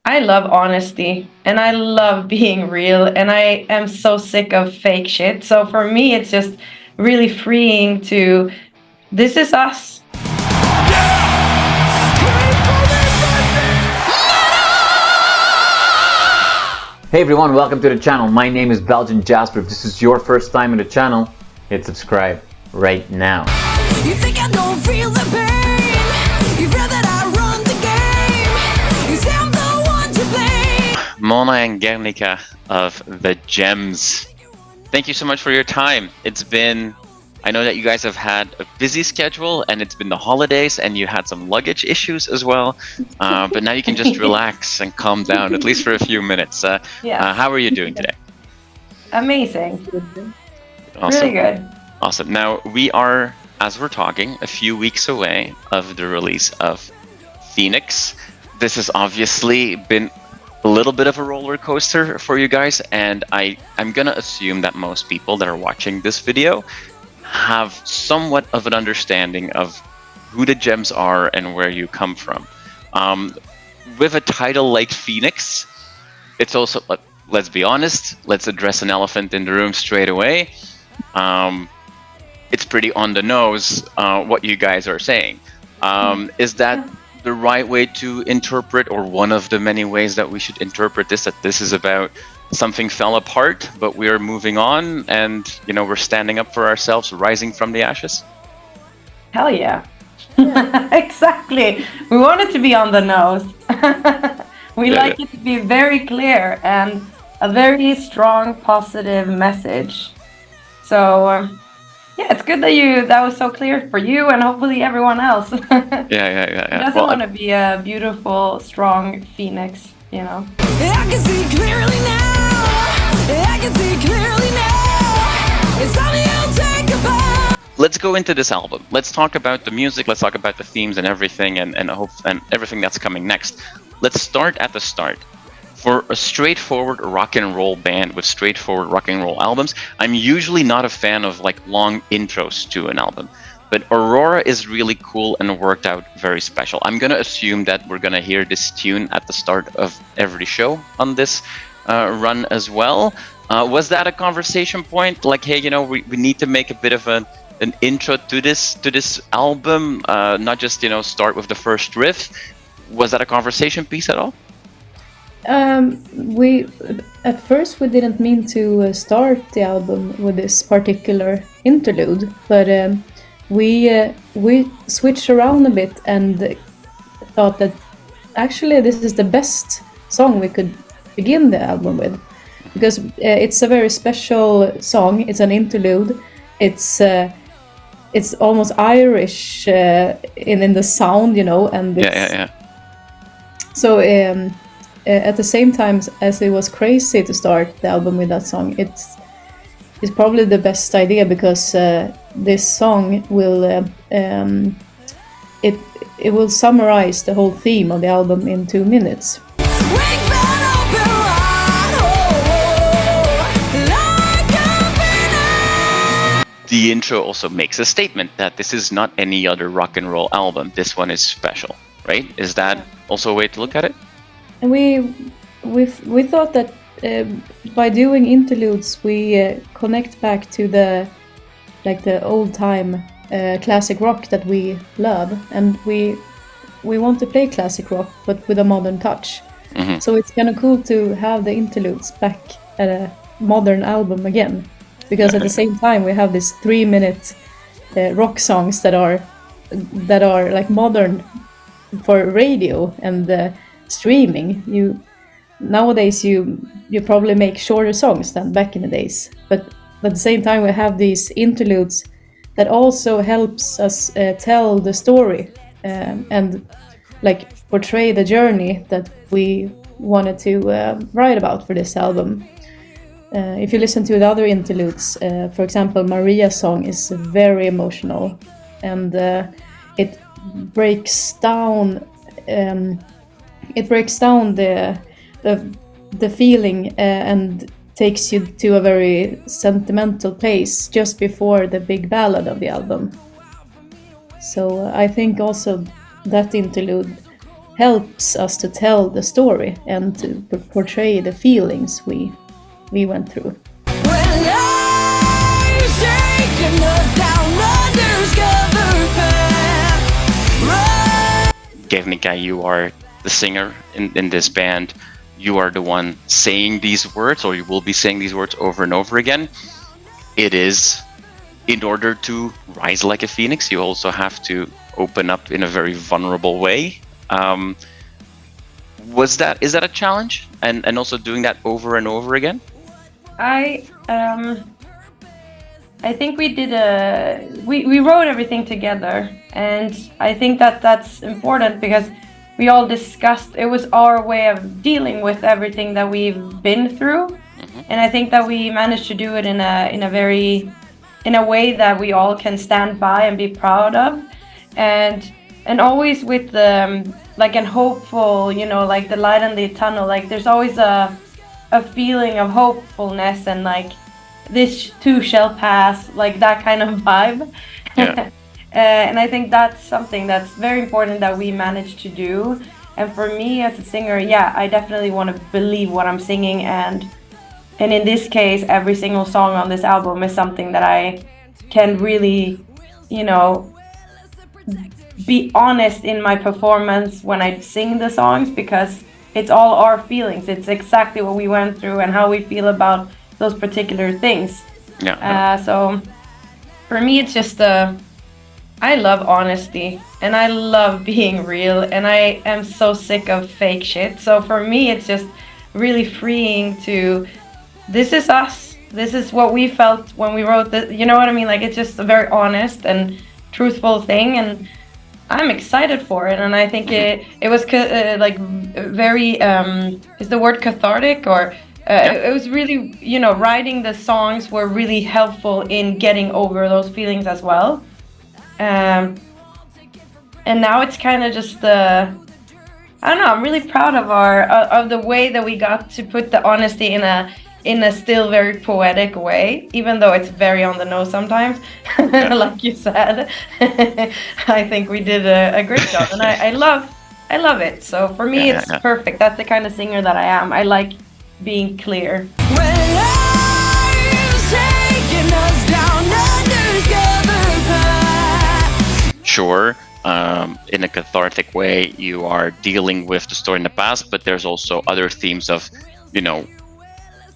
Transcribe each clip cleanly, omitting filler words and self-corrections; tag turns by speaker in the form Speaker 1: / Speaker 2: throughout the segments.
Speaker 1: I love honesty and I love being real, and I am so sick of fake shit. So for me, it's just really freeing to, this is us.
Speaker 2: Hey everyone, welcome to the channel. My name is Belgian Jasper. If this is your first time in the channel, hit subscribe right now.
Speaker 3: You think I don't feel the pain? You feel that I run the game? You say I'm the one to blame.
Speaker 4: Mona and Guernica of the Gems. Thank you so much for your time. It's been, I know that you guys have had a busy schedule and it's been the holidays and you had some luggage issues as well. But now you can just relax and calm down, at least for a few minutes. How are you doing today?
Speaker 1: Amazing.
Speaker 4: Awesome.
Speaker 1: Really good.
Speaker 4: Awesome. Now we are, as we're talking, a few weeks away of the release of Phoenix. This has obviously been a little bit of a roller coaster for you guys, and I'm gonna assume that most people that are watching this video have somewhat of an understanding of who the Gems are and where you come from. With a title like Phoenix, it's also, let's be honest, let's address an elephant in the room straight away. It's pretty on the nose what you guys are saying. Is that the right way to interpret, or one of the many ways that we should interpret this, that this is about something fell apart, but we are moving on and, you know, we're standing up for ourselves, rising from the ashes?
Speaker 1: Hell yeah. Exactly. We want it to be on the nose. We like it to be very clear and a very strong, positive message. So, yeah, it's good that was so clear for you and hopefully everyone else.
Speaker 4: Yeah.
Speaker 1: Who doesn't want to be a beautiful, strong phoenix, you know?
Speaker 3: I can see clearly now. I can see clearly now. It's time you take a bow.
Speaker 4: Let's go into this album. Let's talk about the music. Let's talk about the themes and everything, and everything that's coming next. Let's start at the start. For a straightforward rock and roll band with straightforward rock and roll albums, I'm usually not a fan of like long intros to an album. But Aurora is really cool and worked out very special. I'm gonna assume that we're gonna hear this tune at the start of every show on this run as well. Was that a conversation point? Like, hey, you know, we need to make a bit of an intro to this album, not just, you know, start with the first riff. Was that a conversation piece at all?
Speaker 5: We at first we didn't mean to start the album with this particular interlude, but we switched around a bit and thought that actually this is the best song we could begin the album with, because it's a very special song. It's an interlude. It's almost Irish in the sound, you know, and
Speaker 4: yeah.
Speaker 5: So at the same time as it was crazy to start the album with that song, it's probably the best idea, because this song will it will summarize the whole theme of the album in 2 minutes.
Speaker 4: The intro also makes a statement that this is not any other rock and roll album. This one is special, right? Is that also a way to look at it?
Speaker 5: And we thought that by doing interludes, we connect back to the old time classic rock that we love, and we want to play classic rock but with a modern touch.
Speaker 4: Mm-hmm.
Speaker 5: So it's kind of cool to have the interludes back at a modern album again, because at the same time we have these 3-minute rock songs that are like modern for radio and streaming. Nowadays you probably make shorter songs than back in the days, but at the same time we have these interludes that also helps us tell the story and like portray the journey that we wanted to write about for this album. If you listen to the other interludes, for example, Maria's song is very emotional, and it breaks down the feeling and takes you to a very sentimental place just before the big ballad of the album. So I think also that interlude helps us to tell the story and to portray the feelings we went through.
Speaker 3: When life's taking us down undiscovered path,
Speaker 4: Guernica, you are the singer in this band. You are the one saying these words, or you will be saying these words over and over again. It is, in order to rise like a phoenix, you also have to open up in a very vulnerable way. Is that a challenge? And also doing that over and over again?
Speaker 1: I think we wrote everything together, and I think that's important because we all discussed, it was our way of dealing with everything that we've been through. And I think that we managed to do it in a way that we all can stand by and be proud of, and always with like an hopeful, you know, like the light in the tunnel. Like there's always a feeling of hopefulness and like this too shall pass, like that kind of vibe.
Speaker 4: Yeah.
Speaker 1: And I think that's something that's very important that we managed to do. And for me as a singer, yeah, I definitely want to believe what I'm singing, and in this case, every single song on this album is something that I can really, you know, be honest in my performance when I sing the songs, because it's all our feelings. It's exactly what we went through and how we feel about those particular things.
Speaker 4: Yeah.
Speaker 1: So for me, it's just I love honesty and I love being real, and I am so sick of fake shit. So for me, it's just really freeing to, this is us. This is what we felt when we wrote this. You know what I mean? Like, it's just a very honest and truthful thing, and I'm excited for it. And I think it was like very, is the word cathartic, or it was really, you know, writing the songs were really helpful in getting over those feelings as well. And now it's kind of just I don't know, I'm really proud of of the way that we got to put the honesty in a still very poetic way, even though it's very on the nose sometimes. Like you said. I think we did a great job, and I love it. So for me, it's perfect. That's the kind of singer that I am. I like being clear.
Speaker 3: when life's taking us down undiscovered path.
Speaker 4: Sure, in a cathartic way, you are dealing with the story in the past, but there's also other themes of, you know,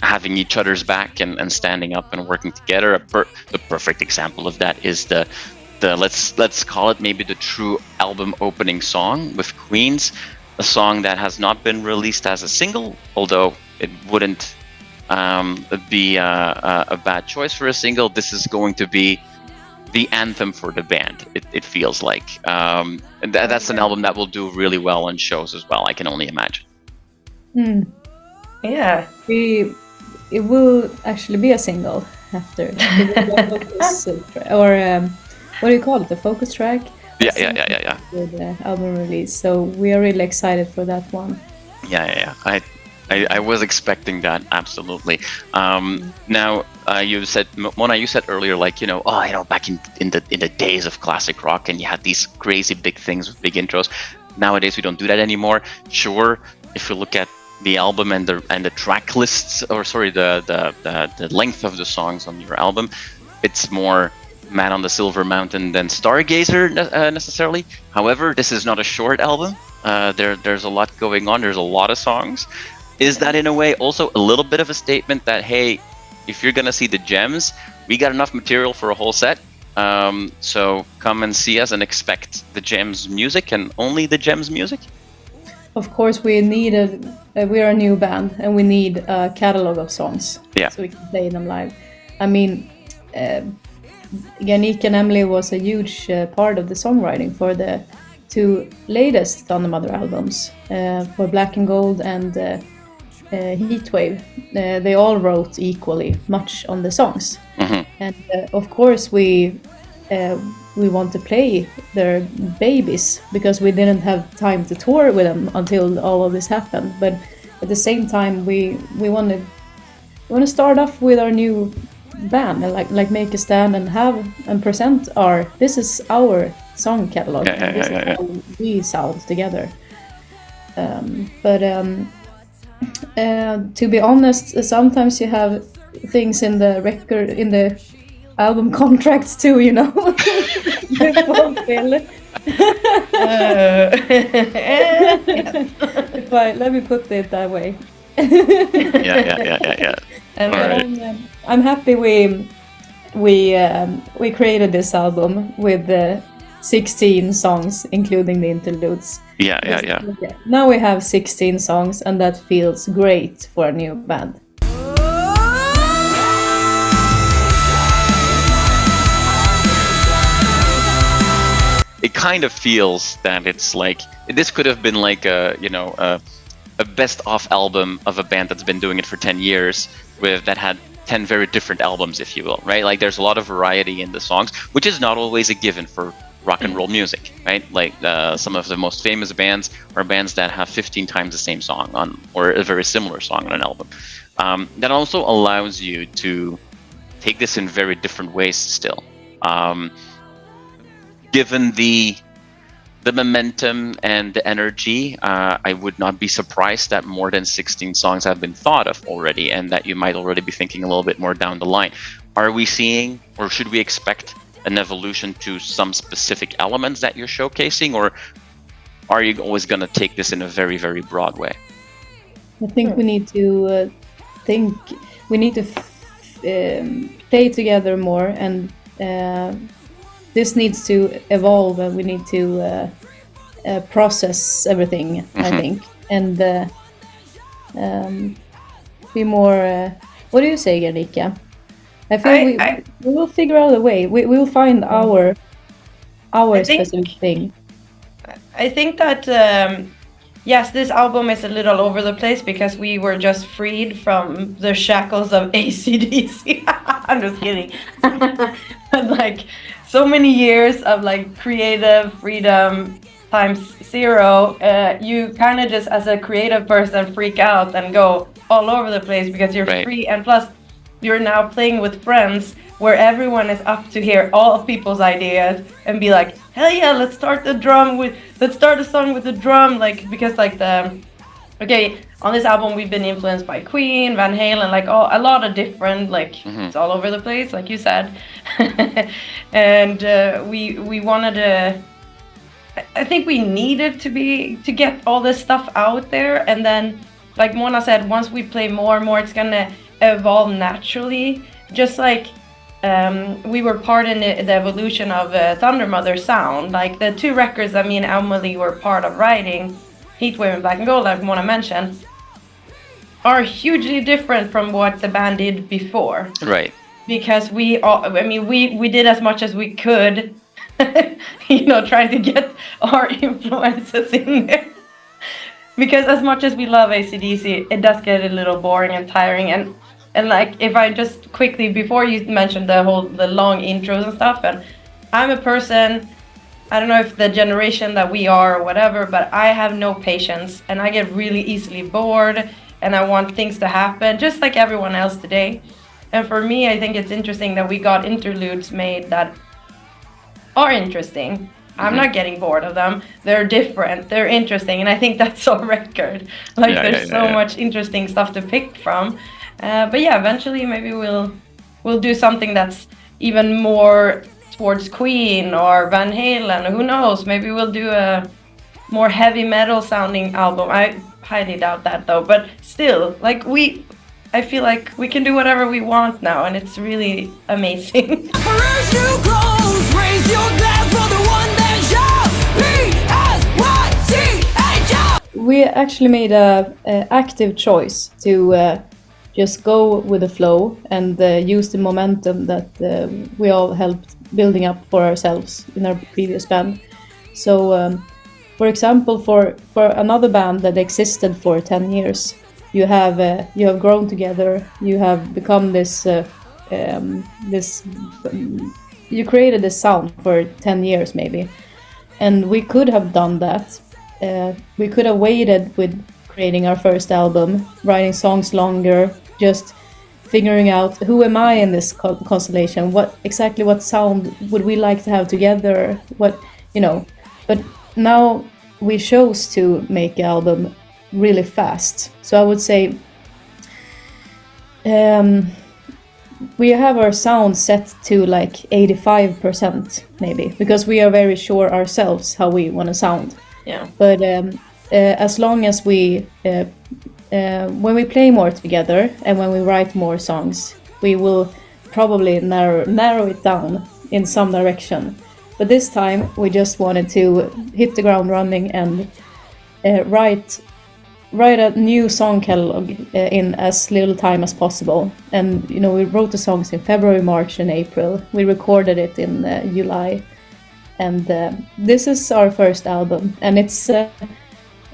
Speaker 4: having each other's back and standing up and working together. The perfect example of that is the let's call it maybe the true album opening song with Queens, a song that has not been released as a single, although it wouldn't be a bad choice for a single. This is going to be the anthem for the band. It feels like, and that's an album that will do really well on shows as well, I can only imagine.
Speaker 1: Yeah.
Speaker 5: It will actually be a single after. It will be a focus, or what do you call it? The focus track?
Speaker 4: Yeah.
Speaker 5: With the album release. So we are really excited for that one.
Speaker 4: Yeah. I was expecting that, absolutely. Now, you said, Mona, you said earlier, like, back in the days of classic rock, and you had these crazy big things with big intros. Nowadays, we don't do that anymore. Sure, if you look at the album and the track lists, or sorry, the length of the songs on your album, it's more Man on the Silver Mountain than Stargazer necessarily. However, this is not a short album. There's a lot going on. There's a lot of songs. Is that in a way also a little bit of a statement that, hey, if you're gonna see the Gems, we got enough material for a whole set, so come and see us and expect the Gems music and only the Gems music?
Speaker 5: Of course, we need we are a new band and we need a catalog of songs, so we can play them live. I mean, Guernica and Emlee was a huge part of the songwriting for the two latest Thundermother albums, for Black and Gold and Heatwave. They all wrote equally much on the songs, and of course we want to play their babies because we didn't have time to tour with them until all of this happened. But at the same time, we want to start off with our new band and like make a stand and present this is our song catalog. This is how we sound together. To be honest, sometimes you have things in the album contracts too, you know. You fulfill. Let me put it that way.
Speaker 4: Yeah.
Speaker 1: And
Speaker 4: All right.
Speaker 5: I'm happy we created this album with 16 songs, including the interludes.
Speaker 4: Yeah.
Speaker 5: Now we have 16 songs, and that feels great for a new band.
Speaker 4: It kind of feels that it's like this could have been like a best of album of a band that's been doing it for 10 years that had 10 very different albums, if you will, right? Like there's a lot of variety in the songs, which is not always a given for rock and roll music, right? Like some of the most famous bands are bands that have 15 times the same song or a very similar song on an album. That also allows you to take this in very different ways still. Given the momentum and the energy, I would not be surprised that more than 16 songs have been thought of already, and that you might already be thinking a little bit more down the line. Are we seeing, or should we expect an evolution to some specific elements that you're showcasing, or are you always going to take this in a very, very broad way?
Speaker 5: I think we need to play together more, and this needs to evolve, and we need to process everything, I think, and be more. What do you say, Guernica? I feel we will figure out a way. We will find our specific thing.
Speaker 1: I think that yes, this album is a little over the place because we were just freed from the shackles of AC/DC. I'm just kidding. But like so many years of like creative freedom times zero, you kind of just as a creative person freak out and go all over the place because you're free, and plus you're now playing with friends where everyone is up to hear all of people's ideas and be like, hell yeah, let's start a song with the drum, like because like on this album we've been influenced by Queen, Van Halen, like a lot of different, like it's all over the place, like you said. And we wanted to, I think we needed to get all this stuff out there, and then like Mona said, once we play more and more, it's gonna evolve naturally, just like we were part in the evolution of Thundermother sound. Like the two records that me and Emlee were part of writing, Heatwave and Black and Gold, like Mona mentioned, are hugely different from what the band did before.
Speaker 4: Right.
Speaker 1: Because we did as much as we could, trying to get our influences in there. Because as much as we love AC/DC, it does get a little boring and tiring. And like, if I just quickly, before you mentioned the long intros and stuff, and I'm a person, I don't know if the generation that we are or whatever, but I have no patience and I get really easily bored and I want things to happen just like everyone else today. And for me, I think it's interesting that we got interludes made that are interesting. I'm not getting bored of them. They're different, they're interesting, and I think that's our record. Like there's so much interesting stuff to pick from. But yeah, eventually maybe we'll do something that's even more towards Queen or Van Halen. Who knows? Maybe we'll do a more heavy metal sounding album. I highly doubt that though. But still, like I feel like we can do whatever we want now, and it's really amazing.
Speaker 3: Raise your clothes, raise your glass for the one that shall P.S.Y.C.H.O.
Speaker 5: We actually made a active choice to just go with the flow and use the momentum that we all helped building up for ourselves in our previous band. So, for example, for another band that existed for 10 years, you have grown together. You have become this. You created this sound for 10 years maybe, and we could have done that. We could have waited with creating our first album, writing songs longer, just figuring out who am I in this constellation, what sound would we like to have together, but now we chose to make the album really fast. So I would say we have our sound set to like 85% maybe, because we are very sure ourselves how we want to sound.
Speaker 1: Yeah.
Speaker 5: But as long as we, when we play more together and when we write more songs, we will probably narrow it down in some direction. But this time we just wanted to hit the ground running and write a new song catalog in as little time as possible. And we wrote the songs in February, March, and April. We recorded it in July, and this is our first album, and it's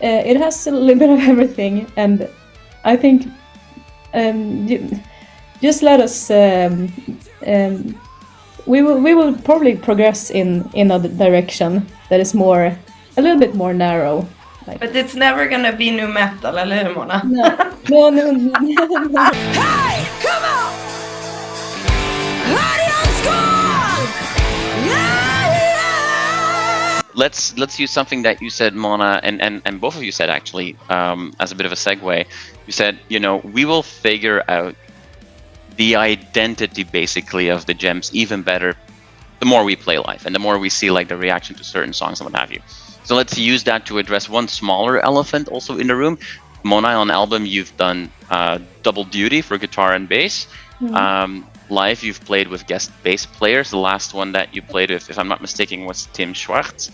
Speaker 5: it has a little bit of everything. And I think just let us. We will probably progress in a direction that is a little bit more narrow.
Speaker 1: But it's never gonna be new metal, eller hur, Mona?
Speaker 5: No.
Speaker 3: Hey, come on! Audience score! Yeah!
Speaker 4: Let's use something that you said, Mona, and both of you said actually, as a bit of a segue. You said, we will figure out the identity basically of the Gems even better the more we play live and the more we see like the reaction to certain songs and what have you. So let's use that to address one smaller elephant also in the room. Mona, on album you've done double duty for guitar and bass. Live you've played with guest bass players. The last one that you played with, if I'm not mistaken, was Tim Schwartz.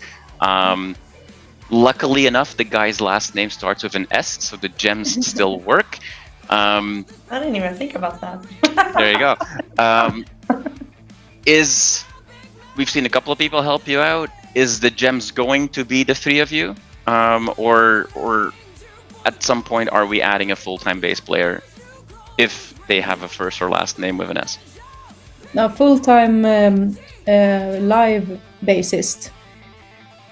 Speaker 4: Luckily enough, the guy's last name starts with an S, so the Gems still work.
Speaker 1: I didn't even think about that.
Speaker 4: There you go. We've seen a couple of people help you out. Is the Gems going to be the three of you, or at some point are we adding a full-time bass player if they have a first or last name with an S?
Speaker 5: No, full-time live bassist,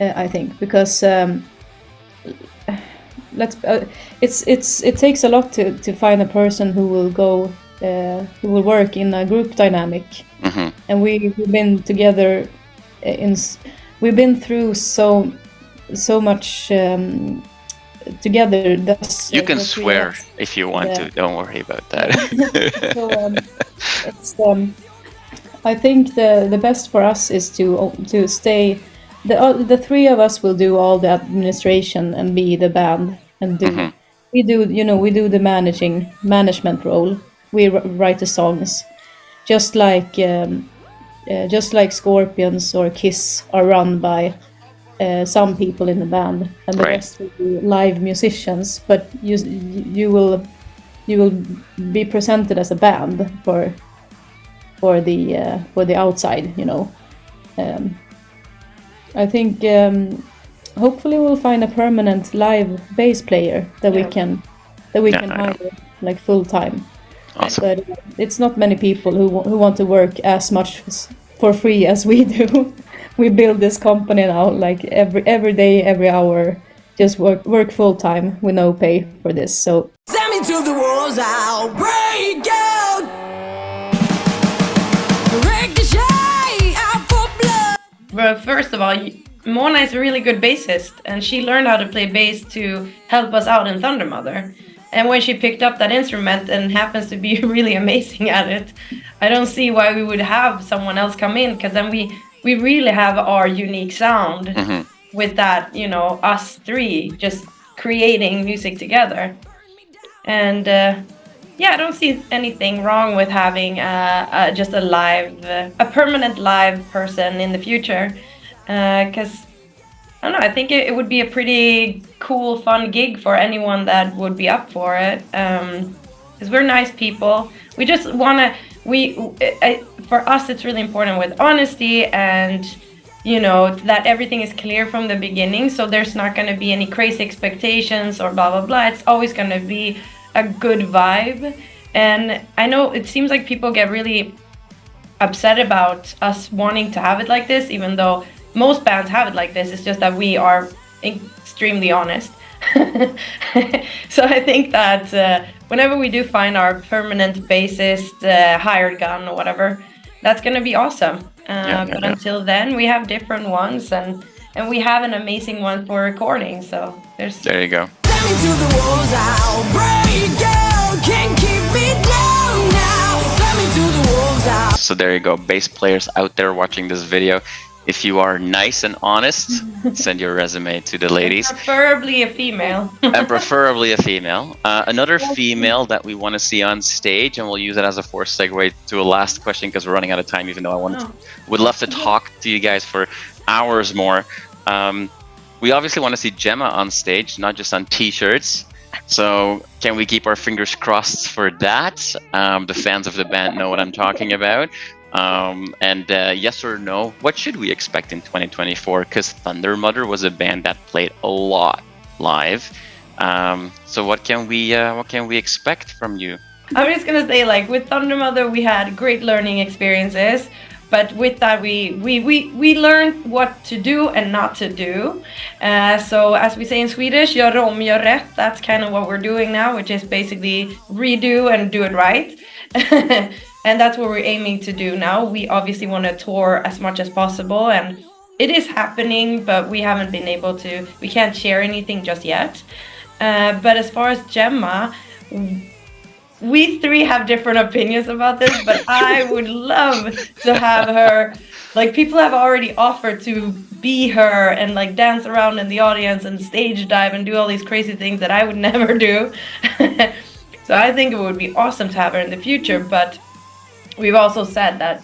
Speaker 5: I think, because it takes a lot to find a person who will work in a group dynamic. And we've been together we've been through so much together.
Speaker 4: You can swear if you want to. Don't worry about that.
Speaker 5: I think the best for us is to stay. The three of us will do all the administration and be the band and do. We do the management role. We write the songs, just like Scorpions or Kiss are run by some people in the band, and the rest will be live musicians. But you will be presented as a band for the outside. I think hopefully we'll find a permanent live bass player that we can hire like full time.
Speaker 4: Awesome.
Speaker 5: But it's not many people who want to work as much for free as we do. We build this company now, like every day, every hour, just work full time with no pay for this. So
Speaker 3: Send me to the walls, I'll break out. Ricochet, out for blood.
Speaker 1: Well, first of all, Mona is a really good bassist, and she learned how to play bass to help us out in Thundermother. And when she picked up that instrument and happens to be really amazing at it, I don't see why we would have someone else come in, because then we really have our unique sound with that, us three just creating music together. And I don't see anything wrong with having just a permanent live person in the future, because I don't know, I think it would be a pretty cool, fun gig for anyone that would be up for it. Because we're nice people. We just want to, for us it's really important with honesty and, that everything is clear from the beginning. So there's not going to be any crazy expectations or blah, blah, blah. It's always going to be a good vibe. And I know it seems like people get really upset about us wanting to have it like this, even though most bands have it like this. It's just that we are extremely honest. So I think that whenever we do find our permanent bassist, hired gun or whatever, that's going to be awesome. But until then, we have different ones, and and we have an amazing one for recording. So
Speaker 4: There you go.
Speaker 3: Send me to the walls, I'll break down. Can't keep me down now. Send me to the walls, I'll
Speaker 4: So there you go, bass players out there watching this video. If you are nice and honest, send your resume to the ladies.
Speaker 1: preferably a female.
Speaker 4: And preferably a female. Another female that we want to see on stage, and we'll use it as a forced segue to a last question because we're running out of time, even though would love to talk to you guys for hours more. We obviously want to see Gemma on stage, not just on t-shirts. So can we keep our fingers crossed for that? The fans of the band know what I'm talking about. Yes or no, what should we expect in 2024? Because Thundermother was a band that played a lot live. So what can we expect from you?
Speaker 1: I'm just gonna say, like, with Thundermother, we had great learning experiences, but with that, we learned what to do and not to do. So as we say in Swedish, gör om, gör rätt. That's kind of what we're doing now, which is basically redo and do it right. And that's what we're aiming to do now. We obviously want to tour as much as possible, and it is happening, but we haven't been able to. We can't share anything just yet. But as far as Gemma, we three have different opinions about this, but I would love to have her. Like, people have already offered to be her and like dance around in the audience and stage dive and do all these crazy things that I would never do. So I think it would be awesome to have her in the future, but we've also said that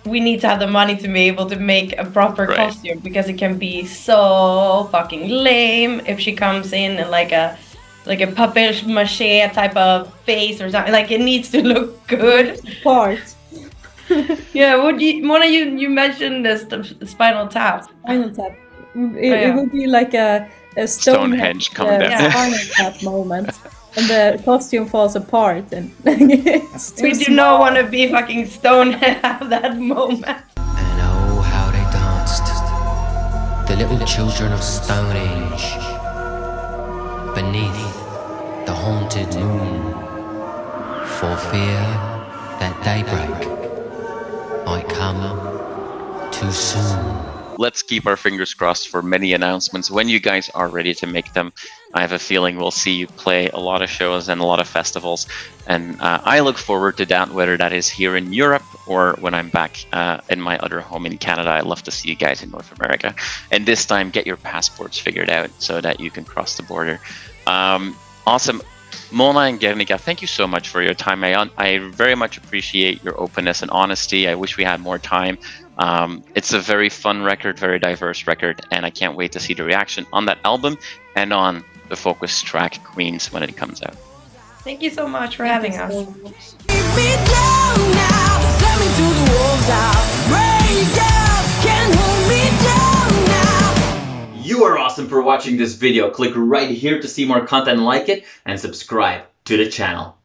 Speaker 1: we need to have the money to be able to make a proper costume, because it can be so fucking lame if she comes in like a papier-mâché type of face or something. Like, it needs to look good.
Speaker 5: Part.
Speaker 1: Yeah, Mona, you mentioned this Spinal Tap.
Speaker 5: Spinal Tap. It would be like a
Speaker 4: Stonehenge coming down.
Speaker 5: Spinal Tap moment. And the costume falls apart, and it's too
Speaker 1: We do
Speaker 5: small.
Speaker 1: not want to be fucking stone have that moment.
Speaker 6: And oh, how they danced, the little children of Stonehenge, beneath the haunted moon, for fear that daybreak might come too soon.
Speaker 4: Let's keep our fingers crossed for many announcements when you guys are ready to make them. I have a feeling we'll see you play a lot of shows and a lot of festivals, and I look forward to that, whether that is here in Europe or when I'm back in my other home in Canada. I love to see you guys in North America, and this time get your passports figured out so that you can cross the border. Awesome. Mona and Guernica, thank you so much for your time. I very much appreciate your openness and honesty. I wish we had more time. It's a very fun record, very diverse record, and I can't wait to see the reaction on that album and on the focus track Queens when it comes out.
Speaker 1: Thank you so much for having us.
Speaker 3: keep me down now. Send me to the walls, I'll break down. Can't hold me down now.
Speaker 2: You are awesome for watching this video. Click right here to see more content like it and subscribe to the channel.